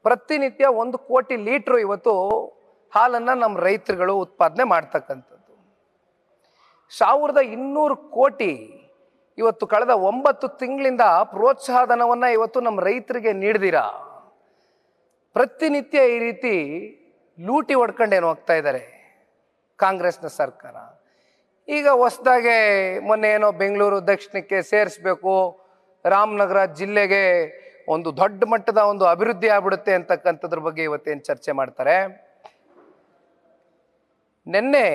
ಪ್ರತಿನಿತ್ಯ 1 ಕೋಟಿ ಲೀಟ್ರು ಇವತ್ತು ಹಾಲನ್ನು ನಮ್ಮ ರೈತರುಗಳು ಉತ್ಪಾದನೆ ಮಾಡ್ತಕ್ಕಂಥದ್ದು. 1200 ಕೋಟಿ ಇವತ್ತು ಕಳೆದ 9 ತಿಂಗಳಿಂದ ಪ್ರೋತ್ಸಾಹ ಧನವನ್ನು ಇವತ್ತು ನಮ್ಮ ರೈತರಿಗೆ ನೀಡ್ದಿರಾ ಪ್ರತಿನಿತ್ಯ ಈ ರೀತಿ ಲೂಟಿ ಹೊಡ್ಕೊಂಡೇನು ಹೋಗ್ತಾ ಇದ್ದಾರೆ ಕಾಂಗ್ರೆಸ್ನ ಸರ್ಕಾರ. ಈಗ ಹೊಸದಾಗೆ ಮೊನ್ನೆ ಏನೋ ಬೆಂಗಳೂರು ದಕ್ಷಿಣಕ್ಕೆ ಸೇರಿಸ್ಬೇಕು, ರಾಮನಗರ ಜಿಲ್ಲೆಗೆ ಒಂದು ದೊಡ್ಡ ಮಟ್ಟದ ಒಂದು ಅಭಿವೃದ್ಧಿ ಆಗ್ಬಿಡುತ್ತೆ ಅಂತಕ್ಕಂಥದ್ರ ಬಗ್ಗೆ ಇವತ್ತೇನು ಚರ್ಚೆ ಮಾಡ್ತಾರೆ. ನಿನ್ನೆ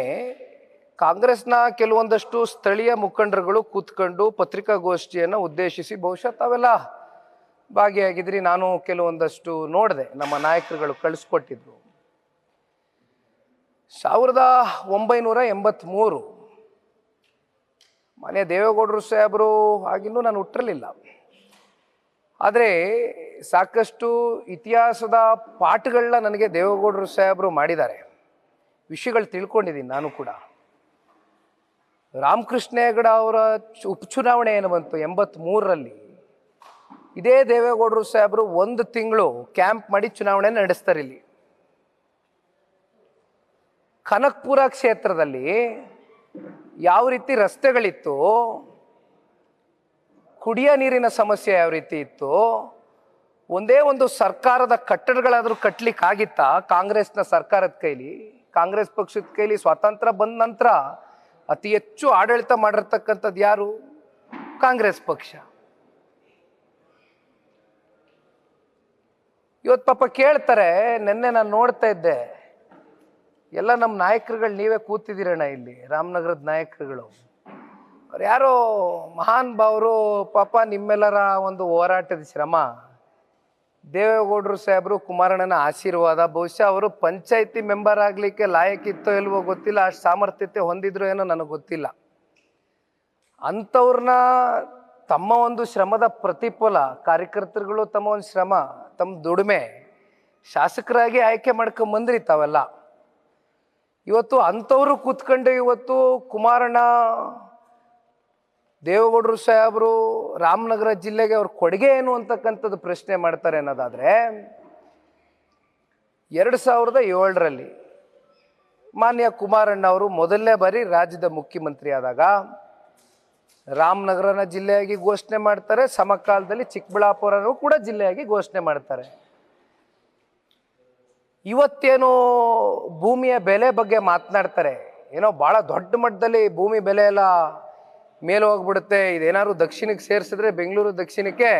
ಕಾಂಗ್ರೆಸ್ನ ಕೆಲವೊಂದಷ್ಟು ಸ್ಥಳೀಯ ಮುಖಂಡರುಗಳು ಕೂತ್ಕೊಂಡು ಪತ್ರಿಕಾಗೋಷ್ಠಿಯನ್ನು ಉದ್ದೇಶಿಸಿ, ಬಹುಶಃ ತಾವೆಲ್ಲ ಭಾಗಿಯಾಗಿದ್ರಿ, ನಾನು ಕೆಲವೊಂದಷ್ಟು ನೋಡಿದೆ, ನಮ್ಮ ನಾಯಕರುಗಳು ಕಳಿಸ್ಕೊಟ್ಟಿದ್ರು. 1983 ಮನೆ ದೇವೇಗೌಡರು ಸಾಹೇಬರು ಆಗಿನ್ನೂ ನಾನು ಹುಟ್ಟಿರಲಿಲ್ಲ. ಆದರೆ ಸಾಕಷ್ಟು ಇತಿಹಾಸದ ಪಾಠಗಳನ್ನ ನನಗೆ ದೇವೇಗೌಡರು ಸಾಹೇಬರು ಮಾಡಿದ್ದಾರೆ, ವಿಷಯಗಳು ತಿಳ್ಕೊಂಡಿದ್ದೀನಿ ನಾನು ಕೂಡ. ರಾಮಕೃಷ್ಣ ಹೆಗಡೆ ಅವರ ಉಪಚುನಾವಣೆ ಏನು ಬಂತು 83ರಲ್ಲಿ, ಇದೇ ದೇವೇಗೌಡರು ಸಾಹೇಬರು 1 ತಿಂಗಳು ಕ್ಯಾಂಪ್ ಮಾಡಿ ಚುನಾವಣೆ ನಡೆಸ್ತಾರೆ. ಇಲ್ಲಿ ಕನಕಪುರ ಕ್ಷೇತ್ರದಲ್ಲಿ ಯಾವ ರೀತಿ ರಸ್ತೆಗಳಿತ್ತು, ಕುಡಿಯ ನೀರಿನ ಸಮಸ್ಯೆ ಯಾವ ರೀತಿ ಇತ್ತು, ಒಂದೇ ಒಂದು ಸರ್ಕಾರದ ಕಟ್ಟಡಗಳಾದರೂ ಕಟ್ಟಲಿಕ್ಕಾಗಿತ್ತಾ ಕಾಂಗ್ರೆಸ್ನ ಸರ್ಕಾರದ ಕೈಲಿ? ಕಾಂಗ್ರೆಸ್ ಪಕ್ಷದ ಕೈಲಿ ಸ್ವಾತಂತ್ರ್ಯ ಬಂದ ನಂತರ ಅತಿ ಹೆಚ್ಚು ಆಡಳಿತ ಮಾಡಿರ್ತಕ್ಕಂಥದ್ದು ಯಾರು? ಕಾಂಗ್ರೆಸ್ ಪಕ್ಷ. ಇವತ್ತು ಪಾಪ ಕೇಳ್ತಾರೆ, ನಿನ್ನೆ ನಾನು ನೋಡ್ತಾ ಇದ್ದೆ, ಎಲ್ಲ ನಮ್ಮ ನಾಯಕರುಗಳು ನೀವೇ ಕೂತಿದ್ದೀರಣ್ಣ ಇಲ್ಲಿ, ರಾಮನಗರದ ನಾಯಕರುಗಳು, ಅವ್ರು ಯಾರೋ ಮಹಾನ್ ಭಾವರು ಪಾಪ ನಿಮ್ಮೆಲ್ಲರ ಒಂದು ಹೋರಾಟದ ಶ್ರಮ, ದೇವೇಗೌಡರು ಸಾಹೇಬರು ಕುಮಾರಣ್ಣನ ಆಶೀರ್ವಾದ, ಬಹುಶಃ ಅವರು ಪಂಚಾಯತಿ ಮೆಂಬರ್ ಆಗಲಿಕ್ಕೆ ಲಾಯಕ್ಕಿತ್ತೋ ಇಲ್ವೋ ಗೊತ್ತಿಲ್ಲ, ಅಷ್ಟು ಸಾಮರ್ಥ್ಯತೆ ಹೊಂದಿದ್ರು ಏನೋ ನನಗೆ ಗೊತ್ತಿಲ್ಲ. ಅಂಥವ್ರನ್ನ ತಮ್ಮ ಒಂದು ಶ್ರಮದ ಪ್ರತಿಫಲ, ಕಾರ್ಯಕರ್ತರುಗಳು ತಮ್ಮ ಒಂದು ಶ್ರಮ, ತಮ್ಮ ದುಡಿಮೆ ಶಾಸಕರಾಗಿ ಆಯ್ಕೆ ಮಾಡ್ಕೊಂಬಂದ್ರಿ ತಾವೆಲ್ಲ. ಇವತ್ತು ಅಂಥವರು ಕೂತ್ಕೊಂಡು ಇವತ್ತು ಕುಮಾರಣ್ಣ, ದೇವೇಗೌಡರು ಸಾಹೇಬರು ರಾಮನಗರ ಜಿಲ್ಲೆಗೆ ಅವ್ರ ಕೊಡುಗೆ ಏನು ಅಂತಕ್ಕಂಥದ್ದು ಪ್ರಶ್ನೆ ಮಾಡ್ತಾರೆ ಅನ್ನೋದಾದರೆ, 2007ರಲ್ಲಿ ಮಾನ್ಯ ಕುಮಾರಣ್ಣ ಅವರು ಮೊದಲನೇ ಬಾರಿ ರಾಜ್ಯದ ಮುಖ್ಯಮಂತ್ರಿ ಆದಾಗ ರಾಮನಗರನ ಜಿಲ್ಲೆಯಾಗಿ ಘೋಷಣೆ ಮಾಡ್ತಾರೆ, ಸಮಕಾಲದಲ್ಲಿ ಚಿಕ್ಕಬಳ್ಳಾಪುರನೂ ಕೂಡ ಜಿಲ್ಲೆಯಾಗಿ ಘೋಷಣೆ ಮಾಡ್ತಾರೆ. ಇವತ್ತೇನು ಭೂಮಿಯ ಬೆಲೆ ಬಗ್ಗೆ ಮಾತನಾಡ್ತಾರೆ, ಏನೋ ಭಾಳ ದೊಡ್ಡ ಮಟ್ಟದಲ್ಲಿ ಭೂಮಿ ಬೆಲೆ ಎಲ್ಲ ಮೇಲೆ ಹೋಗ್ಬಿಡುತ್ತೆ, ಇದೇನಾದ್ರು ದಕ್ಷಿಣಕ್ಕೆ ಸೇರಿಸಿದ್ರೆ ಬೆಂಗಳೂರು ದಕ್ಷಿಣಕ್ಕೆ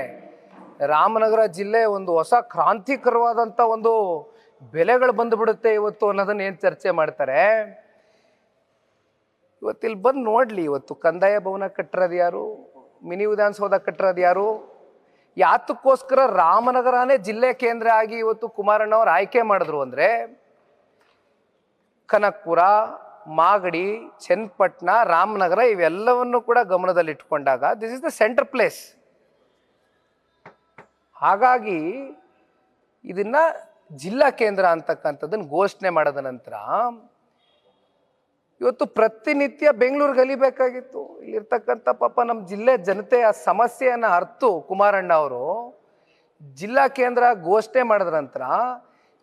ರಾಮನಗರ ಜಿಲ್ಲೆ ಒಂದು ಹೊಸ ಕ್ರಾಂತಿಕರವಾದಂಥ ಒಂದು ಬೆಲೆಗಳು ಬಂದುಬಿಡುತ್ತೆ ಇವತ್ತು ಅನ್ನೋದನ್ನ ಏನು ಚರ್ಚೆ ಮಾಡ್ತಾರೆ. ಇವತ್ತಿಲ್ಲಿ ಬಂದು ನೋಡಲಿ, ಇವತ್ತು ಕಂದಾಯ ಭವನ ಕಟ್ಟಿರೋದು ಯಾರು, ಮಿನಿ ವಿಧಾನಸೌಧ ಕಟ್ಟಿರೋದು ಯಾರು, ಯಾತಕ್ಕೋಸ್ಕರ ರಾಮನಗರನೇ ಜಿಲ್ಲೆ ಕೇಂದ್ರ ಆಗಿ ಇವತ್ತು ಕುಮಾರಣ್ಣವ್ರು ಆಯ್ಕೆ ಮಾಡಿದ್ರು ಅಂದರೆ, ಕನಕಪುರ, ಮಾಗಡಿ, ಚನ್ನಪಟ್ಟಣ, ರಾಮನಗರ ಇವೆಲ್ಲವನ್ನು ಕೂಡ ಗಮನದಲ್ಲಿಟ್ಕೊಂಡಾಗ this is the centre place. ಹಾಗಾಗಿ ಇದನ್ನ ಜಿಲ್ಲಾ ಕೇಂದ್ರ ಅಂತಕ್ಕಂಥದ್ದನ್ನು ಘೋಷಣೆ ಮಾಡಿದ ನಂತರ ಇವತ್ತು ಪ್ರತಿನಿತ್ಯ ಬೆಂಗಳೂರಿಗೆ ಅಲಿಬೇಕಾಗಿತ್ತು. ಇಲ್ಲಿರ್ತಕ್ಕಂಥ ಪಾಪ ನಮ್ಮ ಜಿಲ್ಲೆ ಜನತೆಯ ಸಮಸ್ಯೆಯನ್ನು ಅರ್ತು ಕುಮಾರಣ್ಣ ಅವರು ಜಿಲ್ಲಾ ಕೇಂದ್ರ ಘೋಷಣೆ ಮಾಡಿದ ನಂತರ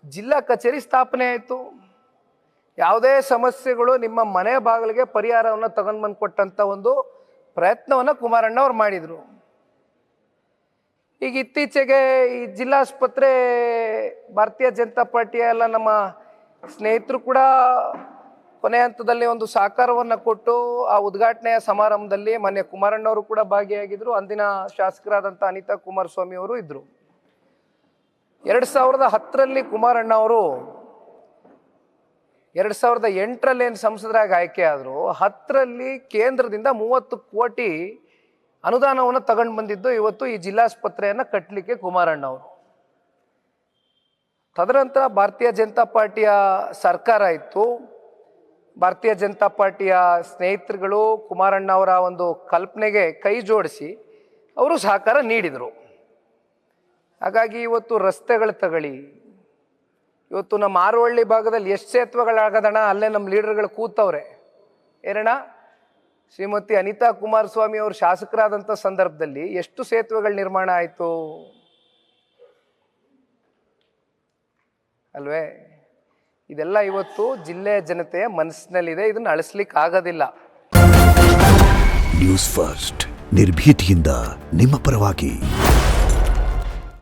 ಜಿಲ್ಲಾ ಕಚೇರಿ ಸ್ಥಾಪನೆ ಆಯಿತು. ಯಾವುದೇ ಸಮಸ್ಯೆಗಳು ನಿಮ್ಮ ಮನೆ ಬಾಗಿಲಿಗೆ ಪರಿಹಾರವನ್ನು ತಗೊಂಡು ಬಂದು ಕೊಟ್ಟಂಥ ಒಂದು ಪ್ರಯತ್ನವನ್ನು ಕುಮಾರಣ್ಣ ಅವ್ರು ಮಾಡಿದರು. ಈಗ ಇತ್ತೀಚೆಗೆ ಈ ಜಿಲ್ಲಾಸ್ಪತ್ರೆ ಭಾರತೀಯ ಜನತಾ ಪಾರ್ಟಿಯ ಎಲ್ಲ ನಮ್ಮ ಸ್ನೇಹಿತರು ಕೂಡ ಕೊನೆ ಹಂತದಲ್ಲಿ ಒಂದು ಸಹಕಾರವನ್ನು ಕೊಟ್ಟು ಆ ಉದ್ಘಾಟನೆಯ ಸಮಾರಂಭದಲ್ಲಿ ಮಾನ್ಯ ಕುಮಾರಣ್ಣವರು ಕೂಡ ಭಾಗಿಯಾಗಿದ್ದರು. ಅಂದಿನ ಶಾಸಕರಾದಂಥ ಅನಿತಾ ಕುಮಾರಸ್ವಾಮಿ ಅವರು ಇದ್ದರು. 2010ರಲ್ಲಿ ಕುಮಾರಣ್ಣ ಅವರು 2008ರಲ್ಲಿ ಏನು ಸಂಸದರಾಗಿ ಆಯ್ಕೆ ಆದರು, 10ರಲ್ಲಿ ಕೇಂದ್ರದಿಂದ 30 ಕೋಟಿ ಅನುದಾನವನ್ನು ತಗೊಂಡು ಬಂದಿದ್ದು ಇವತ್ತು ಈ ಜಿಲ್ಲಾಸ್ಪತ್ರೆಯನ್ನು ಕಟ್ಟಲಿಕ್ಕೆ ಕುಮಾರಣ್ಣ ಅವರು. ತದನಂತರ ಭಾರತೀಯ ಜನತಾ ಪಾರ್ಟಿಯ ಸರ್ಕಾರ ಇತ್ತು. ಭಾರತೀಯ ಜನತಾ ಪಾರ್ಟಿಯ ಸ್ನೇಹಿತರುಗಳು ಕುಮಾರಣ್ಣ ಅವರ ಒಂದು ಕಲ್ಪನೆಗೆ ಕೈ ಜೋಡಿಸಿ ಅವರು ಸಹಕಾರ ನೀಡಿದರು. ಹಾಗಾಗಿ ಇವತ್ತು ರಸ್ತೆಗಳು ತಗೊಳ್ಳಿ, ಇವತ್ತು ನಮ್ಮ ಆರೋಹಳ್ಳಿ ಭಾಗದಲ್ಲಿ ಎಷ್ಟು ಸೇತುವೆಗಳಾಗದಣ್ಣ, ಅಲ್ಲೇ ನಮ್ಮ ಲೀಡರ್ಗಳು ಕೂತವ್ರೆ. ಏನಣ್ಣ, ಶ್ರೀಮತಿ ಅನಿತಾ ಕುಮಾರಸ್ವಾಮಿ ಅವರು ಶಾಸಕರಾದಂಥ ಸಂದರ್ಭದಲ್ಲಿ ಎಷ್ಟು ಸೇತುವೆಗಳ ನಿರ್ಮಾಣ ಆಯಿತು? ಅಲ್ವೇ? ಇದೆಲ್ಲ ಇವತ್ತು ಜಿಲ್ಲೆಯ ಜನತೆಯ ಮನಸ್ಸಿನಲ್ಲಿದೆ, ಇದನ್ನು ಅಳಿಸ್ಲಿಕ್ಕೆ ಆಗೋದಿಲ್ಲ. ನ್ಯೂಸ್ ಫಸ್ಟ್ ನಿರ್ಭೀತಿಯಿಂದ ನಿಮ್ಮ ಪರವಾಗಿ.